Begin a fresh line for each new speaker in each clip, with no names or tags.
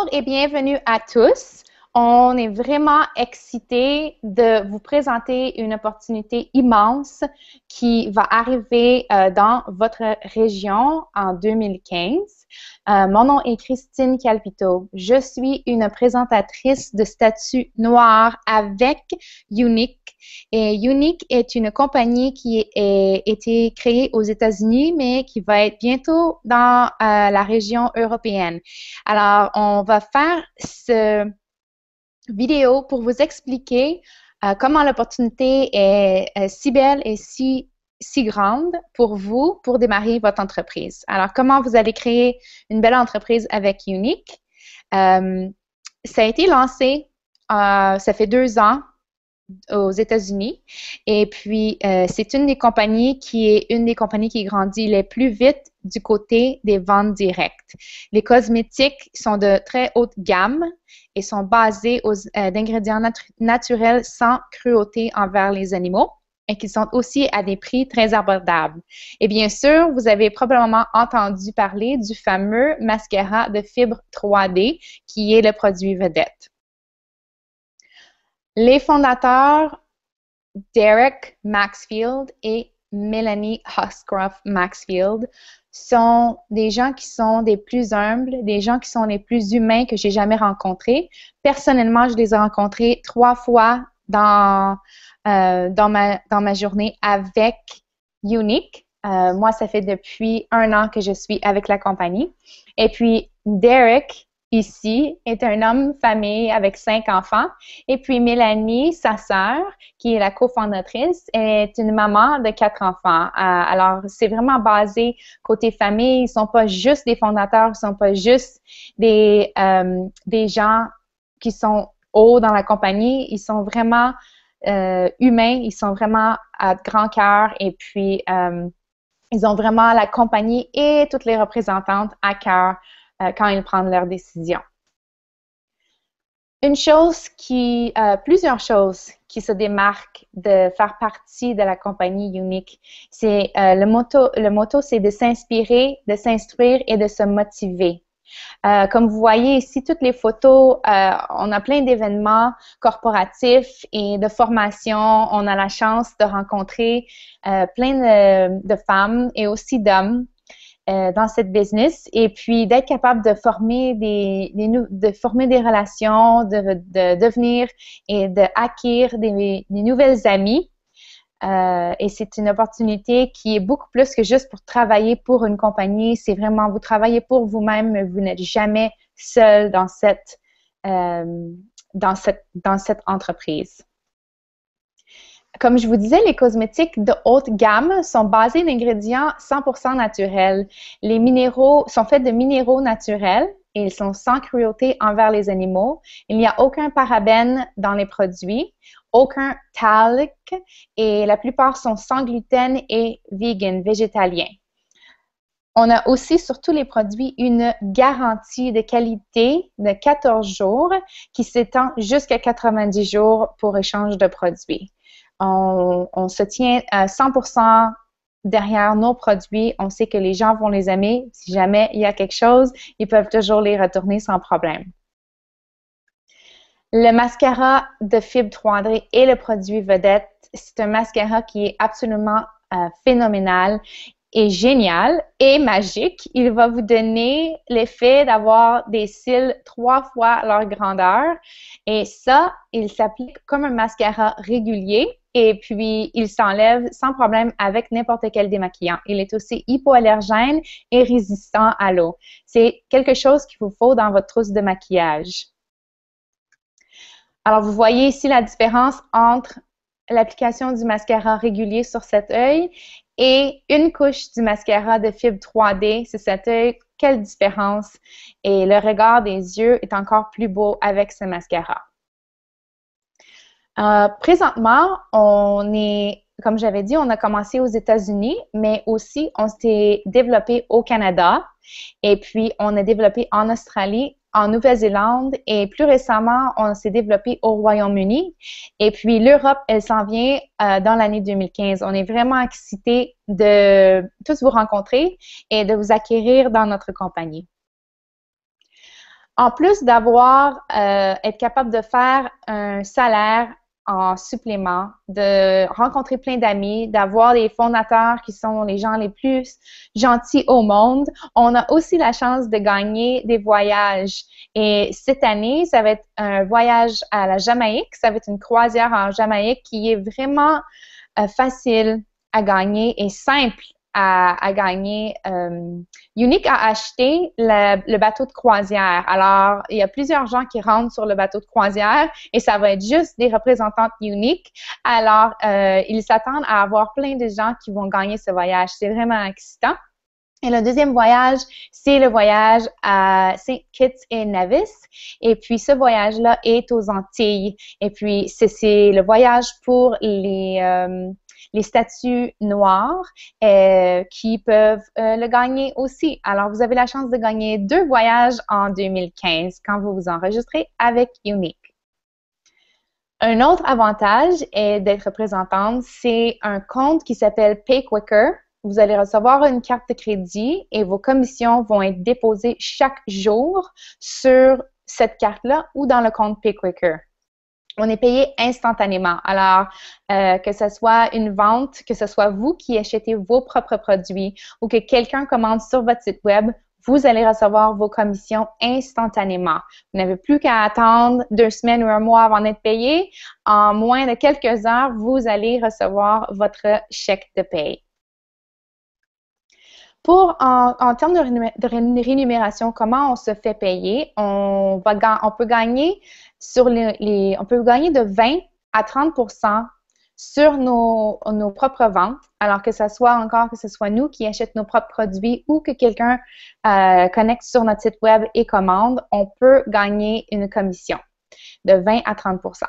Bonjour et bienvenue à tous. On est vraiment excités de vous présenter une opportunité immense qui va arriver dans votre région en 2015. Mon nom est Christine Calpito. Je suis une présentatrice de statut noir avec Unique. Et Unique est une compagnie qui a été créée aux États-Unis, mais qui va être bientôt dans la région européenne. Alors, on va faire ce vidéo pour vous expliquer comment l'opportunité est si belle et si grande pour vous pour démarrer votre entreprise. Alors, comment vous allez créer une belle entreprise avec Unique? Ça a été lancé, ça fait 2 ans aux États-Unis. Et puis, c'est une des compagnies qui grandit les plus vite du côté des ventes directes. Les cosmétiques sont de très haute gamme et sont basés d'ingrédients naturels sans cruauté envers les animaux et qui sont aussi à des prix très abordables. Et bien sûr, vous avez probablement entendu parler du fameux mascara de fibre 3D qui est le produit vedette. Les fondateurs, Derek Maxfield et Melanie Huscroft Maxfield, sont des gens qui sont des plus humbles, des gens qui sont les plus humains que j'ai jamais rencontrés. Personnellement, je les ai rencontrés 3 fois dans ma journée avec Unique. Moi, ça fait depuis 1 an que je suis avec la compagnie. Et puis, Derek, ici, est un homme famille avec 5 enfants. Et puis, Mélanie, sa sœur, qui est la cofondatrice, est une maman de 4 enfants. Alors, c'est vraiment basé côté famille. Ils ne sont pas juste des fondateurs, ils ne sont pas juste des gens qui sont hauts dans la compagnie. Ils sont vraiment humains, ils sont vraiment à grand cœur et puis ils ont vraiment la compagnie et toutes les représentantes à cœur quand ils prennent leurs décisions. Plusieurs choses qui se démarquent de faire partie de la compagnie Unique, c'est le motto, c'est de s'inspirer, de s'instruire et de se motiver. Comme vous voyez ici, toutes les photos, on a plein d'événements corporatifs et de formations. On a la chance de rencontrer plein de femmes et aussi d'hommes dans cette business et puis d'être capable de former des relations, de devenir et de acquérir des nouvelles amies. Et c'est une opportunité qui est beaucoup plus que juste pour travailler pour une compagnie. C'est vraiment, vous travaillez pour vous-même, mais vous n'êtes jamais seul dans cette entreprise. Comme je vous disais, les cosmétiques de haute gamme sont basés d'ingrédients 100% naturels. Les minéraux sont faits de minéraux naturels et ils sont sans cruauté envers les animaux. Il n'y a aucun parabène dans les produits, aucun talc et la plupart sont sans gluten et vegan, végétalien. On a aussi sur tous les produits une garantie de qualité de 14 jours qui s'étend jusqu'à 90 jours pour échange de produits. On se tient à 100% derrière nos produits. On sait que les gens vont les aimer. Si jamais il y a quelque chose, ils peuvent toujours les retourner sans problème. Le mascara de fibre 3D est le produit vedette. C'est un mascara qui est absolument phénoménal et génial et magique. Il va vous donner l'effet d'avoir des cils 3 fois leur grandeur. Et ça, il s'applique comme un mascara régulier. Et puis, il s'enlève sans problème avec n'importe quel démaquillant. Il est aussi hypoallergène et résistant à l'eau. C'est quelque chose qu'il vous faut dans votre trousse de maquillage. Alors, vous voyez ici la différence entre l'application du mascara régulier sur cet œil et une couche du mascara de fibre 3D sur cet œil. Quelle différence! Et le regard des yeux est encore plus beau avec ce mascara. Présentement, comme j'avais dit, on a commencé aux États-Unis, mais aussi on s'est développé au Canada et puis on a développé en Australie, en Nouvelle-Zélande et plus récemment, on s'est développé au Royaume-Uni. Et puis l'Europe, elle s'en vient dans l'année 2015. On est vraiment excités de tous vous rencontrer et de vous acquérir dans notre compagnie. En plus d'avoir, être capable de faire un salaire en supplément, de rencontrer plein d'amis, d'avoir des fondateurs qui sont les gens les plus gentils au monde, on a aussi la chance de gagner des voyages. Et cette année, ça va être un voyage à la Jamaïque, ça va être une croisière en Jamaïque qui est vraiment facile à gagner et simple à gagner. Unique a acheté le bateau de croisière. Alors, il y a plusieurs gens qui rentrent sur le bateau de croisière et ça va être juste des représentantes Unique. Alors, ils s'attendent à avoir plein de gens qui vont gagner ce voyage. C'est vraiment excitant. Et le deuxième voyage, c'est le voyage à Saint Kitts et Nevis. Et puis, ce voyage-là est aux Antilles. Et puis, c'est le voyage pour les statues noires qui peuvent le gagner aussi. Alors, vous avez la chance de gagner 2 voyages en 2015 quand vous vous enregistrez avec Unique. Un autre avantage est d'être représentante, c'est un compte qui s'appelle PayQuicker. Vous allez recevoir une carte de crédit et vos commissions vont être déposées chaque jour sur cette carte-là ou dans le compte PayQuicker. On est payé instantanément. Alors, que ce soit une vente, que ce soit vous qui achetez vos propres produits ou que quelqu'un commande sur votre site web, vous allez recevoir vos commissions instantanément. Vous n'avez plus qu'à attendre 2 semaines ou un mois avant d'être payé. En moins de quelques heures, vous allez recevoir votre chèque de paye. En termes de rémunération, comment on se fait payer? On peut gagner on peut gagner de 20 à 30% sur nos propres ventes. Alors que ce soit nous qui achetons nos propres produits ou que quelqu'un connecte sur notre site web et commande, on peut gagner une commission de 20 à 30%.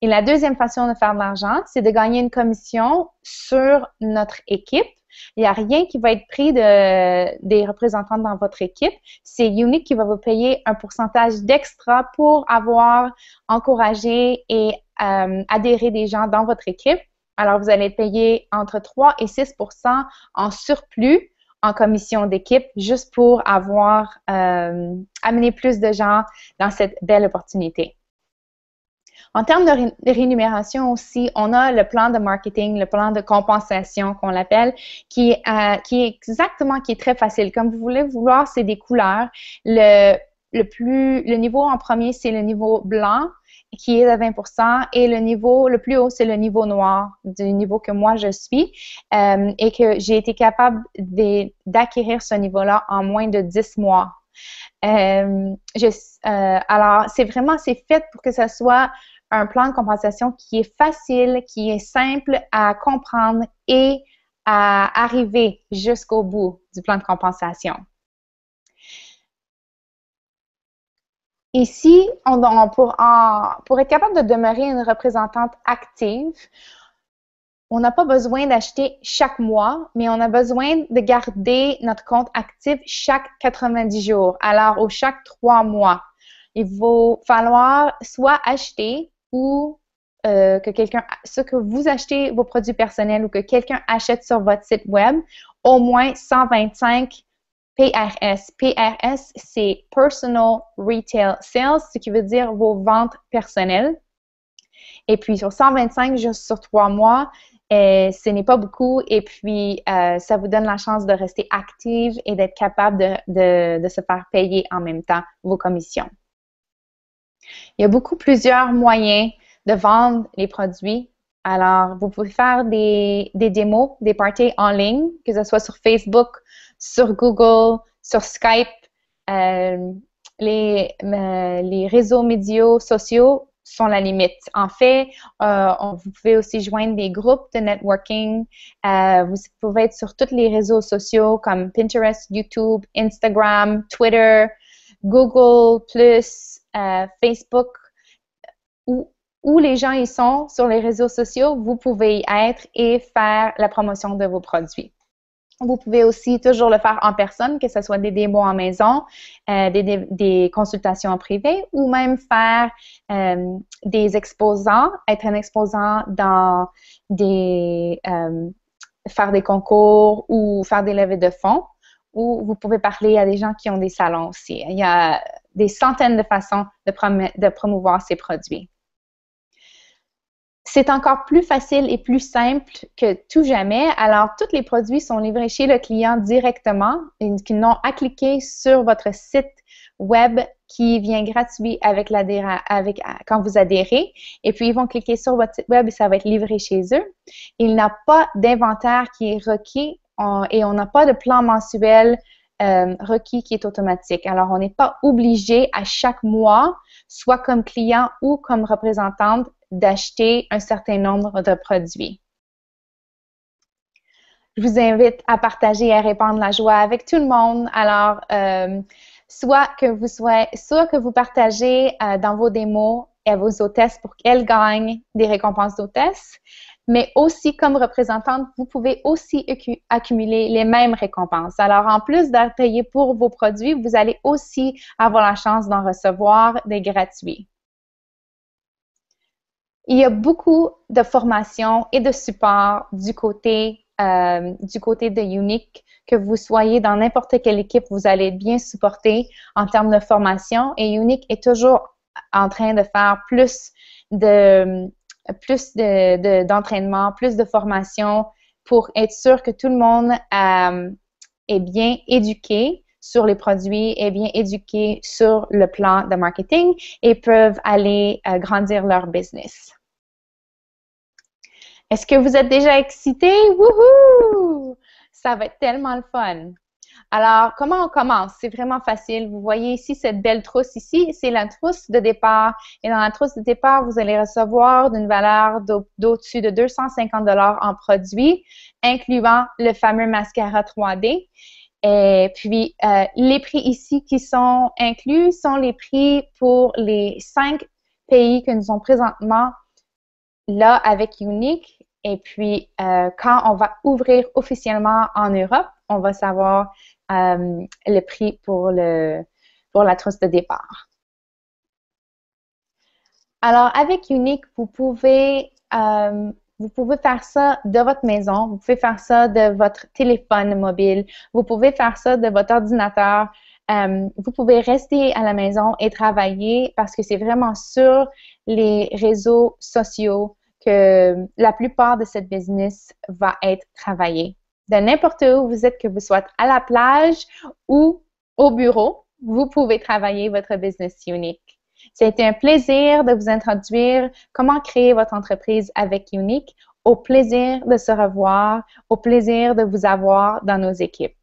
Et la deuxième façon de faire de l'argent, c'est de gagner une commission sur notre équipe. Il n'y a rien qui va être pris des représentants dans votre équipe. C'est Unique qui va vous payer un pourcentage d'extra pour avoir encouragé et adhéré des gens dans votre équipe. Alors, vous allez payer entre 3 et 6% en surplus en commission d'équipe juste pour avoir amené plus de gens dans cette belle opportunité. En termes de rémunération aussi, on a le plan de marketing, le plan de compensation qu'on l'appelle, qui est très facile. Comme vous voulez voir, c'est des couleurs. Le niveau en premier, c'est le niveau blanc, qui est de 20%, et le plus haut, c'est le niveau noir, du niveau que moi je suis, et que j'ai été capable d'acquérir ce niveau-là en moins de 10 mois. Alors, c'est fait pour que ce soit un plan de compensation qui est facile, qui est simple à comprendre et à arriver jusqu'au bout du plan de compensation. Ici, pour être capable de demeurer une représentante active, on n'a pas besoin d'acheter chaque mois, mais on a besoin de garder notre compte actif chaque 90 jours. Alors, chaque 3 mois, il va falloir soit acheter ou que vous achetez vos produits personnels ou que quelqu'un achète sur votre site web au moins 125 PRS. PRS, c'est Personal Retail Sales, ce qui veut dire vos ventes personnelles. Et puis, sur 125, juste sur 3 mois, ce n'est pas beaucoup. Et puis, ça vous donne la chance de rester active et d'être capable de se faire payer en même temps vos commissions. Il y a plusieurs moyens de vendre les produits. Alors, vous pouvez faire des démos, des parties en ligne, que ce soit sur Facebook, sur Google, sur Skype, les réseaux médias sociaux sont la limite. En fait, vous pouvez aussi joindre des groupes de networking. Vous pouvez être sur tous les réseaux sociaux comme Pinterest, YouTube, Instagram, Twitter, Google+, Facebook, où les gens y sont sur les réseaux sociaux, vous pouvez y être et faire la promotion de vos produits. Vous pouvez aussi toujours le faire en personne, que ce soit des démos en maison, des consultations en privé ou même faire des exposants, être un exposant dans faire des concours ou faire des levées de fonds, ou vous pouvez parler à des gens qui ont des salons aussi. Il y a des centaines de façons de promouvoir ces produits. C'est encore plus facile et plus simple que tout jamais. Alors, tous les produits sont livrés chez le client directement et qui n'ont à cliquer sur votre site web qui vient gratuit quand vous adhérez. Et puis, ils vont cliquer sur votre site web et ça va être livré chez eux. Il n'y a pas d'inventaire qui est requis et on n'a pas de plan mensuel requis qui est automatique. Alors, on n'est pas obligé à chaque mois, soit comme client ou comme représentante, d'acheter un certain nombre de produits. Je vous invite à partager et à répandre la joie avec tout le monde. Alors, soit que vous partagez dans vos démos à vos hôtesses pour qu'elles gagnent des récompenses d'hôtesses, mais aussi comme représentante, vous pouvez aussi accumuler les mêmes récompenses. Alors, en plus de payer pour vos produits, vous allez aussi avoir la chance d'en recevoir des gratuits. Il y a beaucoup de formations et de support du côté de Younique, que vous soyez dans n'importe quelle équipe, vous allez être bien supporté en termes de formation et Younique est toujours en train de faire plus d'entraînement, plus de formation pour être sûr que tout le monde est bien éduqué sur les produits, est bien éduqué sur le plan de marketing et peuvent aller grandir leur business. Est-ce que vous êtes déjà excités? Wouhou! Ça va être tellement le fun. Alors, comment on commence? C'est vraiment facile. Vous voyez ici cette belle trousse ici, c'est la trousse de départ. Et dans la trousse de départ, vous allez recevoir d'une valeur d'au-dessus de 250 $ en produits, incluant le fameux mascara 3D. Et puis, les prix ici qui sont inclus sont les prix pour les 5 pays que nous sommes présentement là avec Younique. Et puis, quand on va ouvrir officiellement en Europe, on va savoir le prix pour la trousse de départ. Alors, avec Younique, vous pouvez faire ça de votre maison, vous pouvez faire ça de votre téléphone mobile, vous pouvez faire ça de votre ordinateur. Vous pouvez rester à la maison et travailler parce que c'est vraiment sur les réseaux sociaux que la plupart de cette business va être travaillée. De n'importe où vous êtes, que vous soyez à la plage ou au bureau, vous pouvez travailler votre business Younique. C'était un plaisir de vous introduire comment créer votre entreprise avec Younique. Au plaisir de se revoir, au plaisir de vous avoir dans nos équipes.